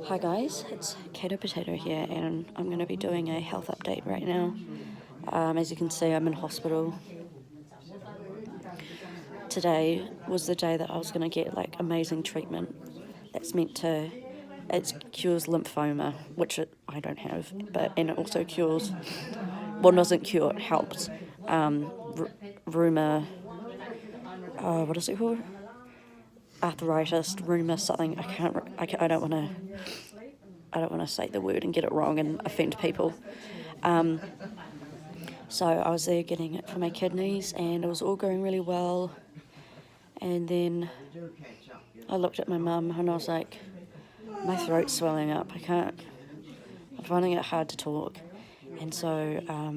Hi guys, it's Caito Potato here, and I'm going to be doing a health update right now. As you can see, I'm in hospital. Today was the day that I was going to get like amazing treatment that's meant to, it cures lymphoma, which I don't have, and it also cures, well, doesn't cure, it helps rheuma, what is it called? Arthritis, rheuma, something. I don't want to say the word and get it wrong and offend people. So I was there getting it for my kidneys, and it was all going really well. And then I looked at my mum and I was like, my throat's swelling up. I'm finding it hard to talk. And so I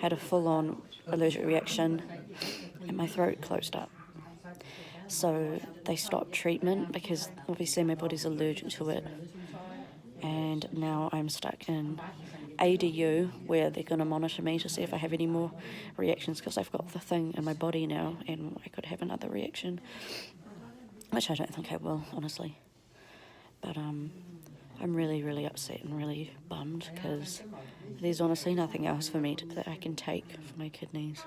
had a full-on allergic reaction and my throat closed up. So they stopped treatment because obviously my body's allergic to it. And now I'm stuck in ADU where they're going to monitor me to see if I have any more reactions, because I've got the thing in my body now and I could have another reaction, which I don't think I will, honestly. But I'm really, really upset and really bummed because there's honestly nothing else for me that I can take for my kidneys.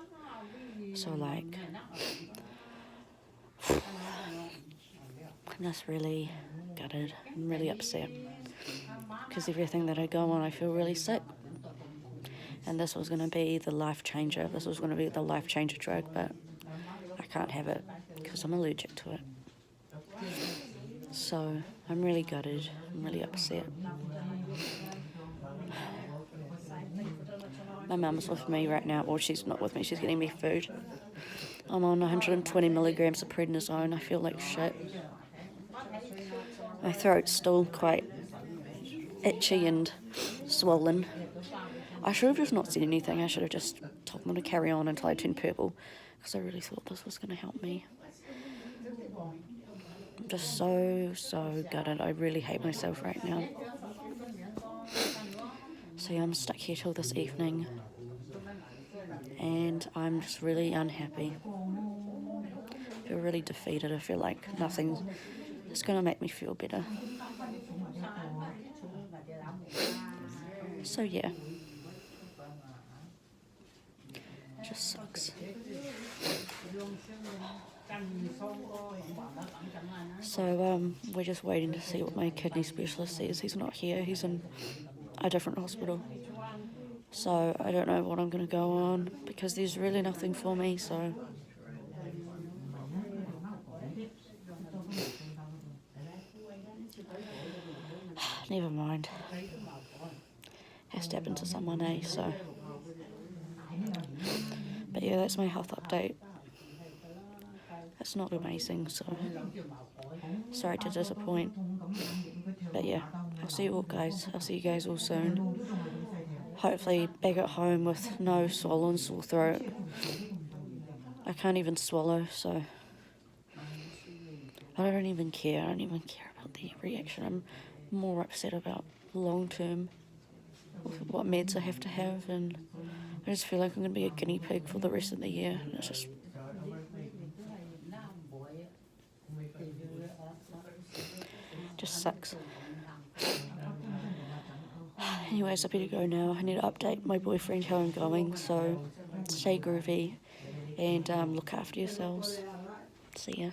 So like, I'm just really gutted. I'm really upset because everything that I go on, I feel really sick. And this was going to be the life changer. This was going to be the life changer drug, but I can't have it because I'm allergic to it. So I'm really gutted. I'm really upset. My mum's with me right now. Well, she's not with me. She's getting me food. I'm on 120 milligrams of prednisone. I feel like shit. My throat's still quite itchy and swollen. I should have just not said anything. I should have just told them to carry on until I turned purple, because I really thought this was going to help me. I'm just so gutted. I really hate myself right now. So yeah, I'm stuck here till this evening, and I'm just really unhappy. I feel really defeated. I feel like nothing is going to make me feel better. So yeah, it just sucks. So we're just waiting to see what my kidney specialist says. He's not here. He's in a different hospital. So I don't know what I'm going to go on because there's really nothing for me. So never mind. Has to happen to someone, eh? So, but yeah, that's my health update. It's not amazing, so sorry to disappoint. But yeah, I'll see you all guys. I'll see you guys all soon. Hopefully back at home with no swollen sore throat. I can't even swallow, so I don't even care. I don't even care about the reaction. I'm more upset about long term, what meds I have to have, and I just feel like I'm going to be a guinea pig for the rest of the year. And it's just sucks. Anyways, I better go now. I need to update my boyfriend how I'm going, so stay groovy and look after yourselves. See ya.